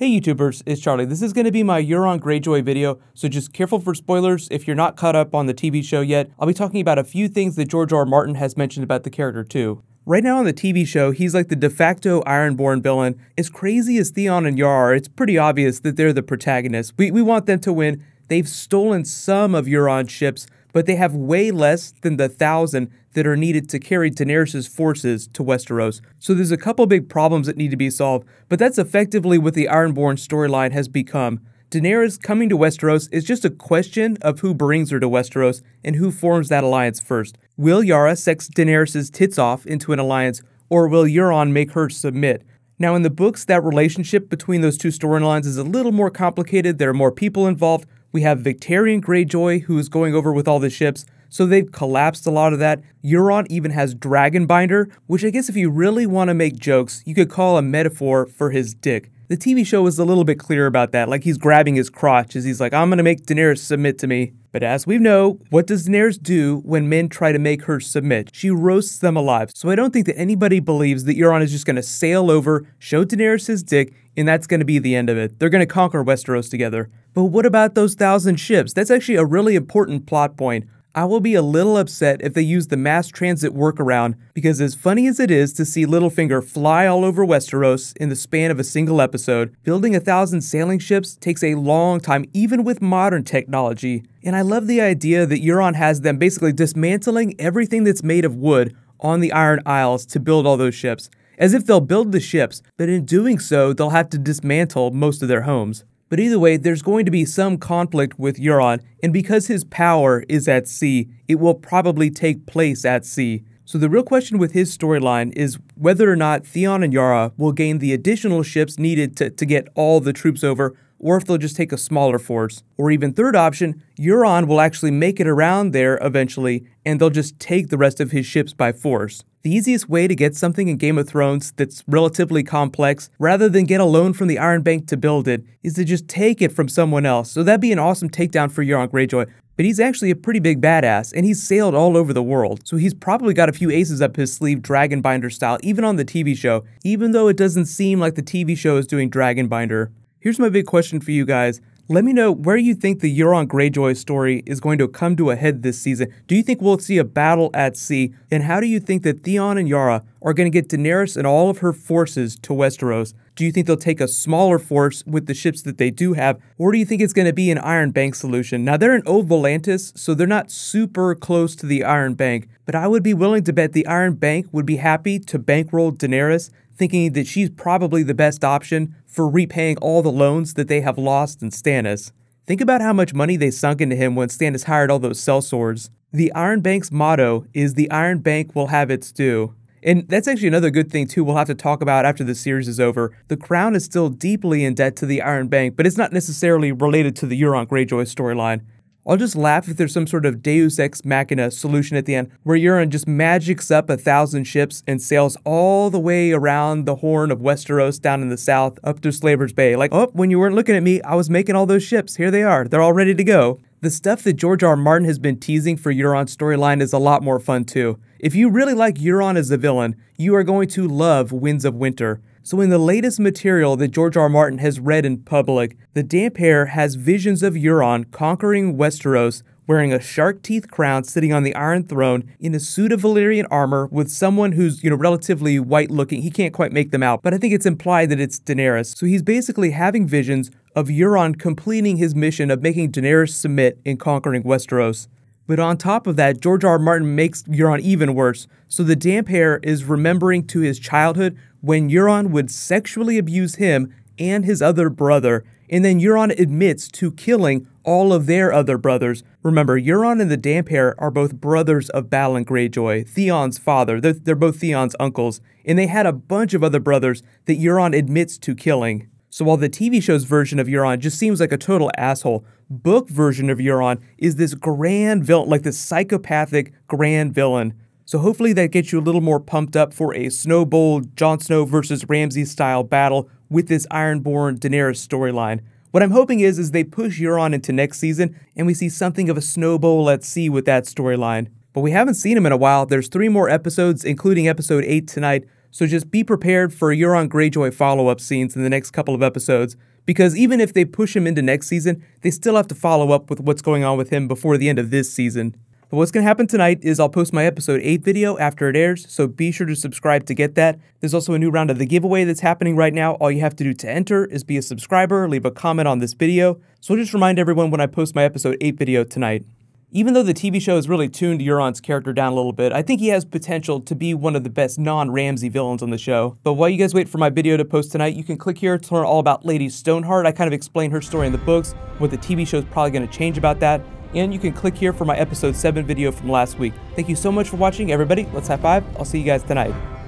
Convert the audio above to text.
Hey YouTubers, it's Charlie. This is going to be my Euron Greyjoy video, so just careful for spoilers if you're not caught up on the TV show yet. I'll be talking about a few things that George R. R. Martin has mentioned about the character too. Right now on the TV show, he's like the de facto Ironborn villain. As crazy as Theon and Yara are, it's pretty obvious that they're the protagonists. We want them to win. They've stolen some of Euron's ships, but they have way less than the 1,000 that are needed to carry Daenerys' forces to Westeros. So there's a couple big problems that need to be solved, but that's effectively what the Ironborn storyline has become. Daenerys coming to Westeros is just a question of who brings her to Westeros and who forms that alliance first. Will Yara sex Daenerys' tits off into an alliance, or will Euron make her submit? Now in the books, that relationship between those two storylines is a little more complicated. There are more people involved. We have Euron Greyjoy, who is going over with all the ships, so they've collapsed a lot of that. Euron even has Dragonbinder, which I guess if you really want to make jokes, you could call a metaphor for his dick. The TV show is a little bit clearer about that, like he's grabbing his crotch as he's like, I'm gonna make Daenerys submit to me. But as we know, what does Daenerys do when men try to make her submit? She roasts them alive. So I don't think that anybody believes that Euron is just gonna sail over, show Daenerys his dick, and that's gonna be the end of it. They're gonna conquer Westeros together. But what about those 1,000 ships? That's actually a really important plot point. I will be a little upset if they use the mass transit workaround, because as funny as it is to see Littlefinger fly all over Westeros in the span of a single episode, building 1,000 sailing ships takes a long time, even with modern technology. And I love the idea that Euron has them basically dismantling everything that's made of wood on the Iron Isles to build all those ships, as if they'll build the ships, but in doing so, they'll have to dismantle most of their homes. But either way, there's going to be some conflict with Euron, and because his power is at sea, it will probably take place at sea. So the real question with his storyline is whether or not Theon and Yara will gain the additional ships needed to get all the troops over, or if they'll just take a smaller force. Or even third option, Euron will actually make it around there eventually, and they'll just take the rest of his ships by force. The easiest way to get something in Game of Thrones that's relatively complex, rather than get a loan from the Iron Bank to build it, is to just take it from someone else. So that'd be an awesome takedown for Euron Greyjoy. But he's actually a pretty big badass, and he's sailed all over the world. So he's probably got a few aces up his sleeve Dragonbinder style, even on the TV show, even though it doesn't seem like the TV show is doing Dragonbinder. Here's my big question for you guys. Let me know where you think the Euron Greyjoy story is going to come to a head this season. Do you think we'll see a battle at sea? And how do you think that Theon and Yara are going to get Daenerys and all of her forces to Westeros? Do you think they'll take a smaller force with the ships that they do have? Or do you think it's going to be an Iron Bank solution? Now, they're in Old Volantis, so they're not super close to the Iron Bank. But I would be willing to bet the Iron Bank would be happy to bankroll Daenerys, thinking that she's probably the best option for repaying all the loans that they have lost in Stannis. Think about how much money they sunk into him when Stannis hired all those sellswords. The Iron Bank's motto is the Iron Bank will have its due. And that's actually another good thing too we'll have to talk about after the series is over. The Crown is still deeply in debt to the Iron Bank, but it's not necessarily related to the Euron Greyjoy storyline. I'll just laugh if there's some sort of Deus Ex Machina solution at the end where Euron just magics up 1,000 ships and sails all the way around the Horn of Westeros down in the south up to Slaver's Bay. Like, oh, when you weren't looking at me, I was making all those ships. Here they are. They're all ready to go. The stuff that George R. R. Martin has been teasing for Euron's storyline is a lot more fun too. If you really like Euron as a villain, you are going to love Winds of Winter. So in the latest material that George R. R. Martin has read in public, the Damp Hair has visions of Euron conquering Westeros, wearing a shark teeth crown, sitting on the Iron Throne in a suit of Valyrian armor with someone who's, relatively white looking. He can't quite make them out, but I think it's implied that it's Daenerys. So he's basically having visions of Euron completing his mission of making Daenerys submit in conquering Westeros. But on top of that, George R. R. Martin makes Euron even worse. So the Damp Hair is remembering to his childhood when Euron would sexually abuse him and his other brother, and then Euron admits to killing all of their other brothers. Remember, Euron and the Damp Hair are both brothers of Balon Greyjoy, Theon's father. They're both Theon's uncles, and they had a bunch of other brothers that Euron admits to killing. So while the TV show's version of Euron just seems like a total asshole, book version of Euron is this grand villain, like this psychopathic grand villain. So hopefully that gets you a little more pumped up for a Snow Bowl, Jon Snow versus Ramsay style battle with this Ironborn Daenerys storyline. What I'm hoping is they push Euron into next season and we see something of a Snow Bowl at sea with that storyline. But we haven't seen him in a while. There's 3 more episodes, including episode 8 tonight. so just be prepared for Euron Greyjoy follow-up scenes in the next couple of episodes, because even if they push him into next season, they still have to follow up with what's going on with him before the end of this season. But what's going to happen tonight is I'll post my episode 8 video after it airs, so be sure to subscribe to get that. There's also a new round of the giveaway that's happening right now. All you have to do to enter is be a subscriber, leave a comment on this video. So I'll just remind everyone when I post my episode 8 video tonight. Even though the TV show has really tuned Euron's character down a little bit, I think he has potential to be one of the best non-Ramsay villains on the show. But while you guys wait for my video to post tonight, you can click here to learn all about Lady Stoneheart. I kind of explain her story in the books, what the TV show is probably going to change about that. And you can click here for my episode 7 video from last week. Thank you so much for watching, everybody. Let's high five. I'll see you guys tonight.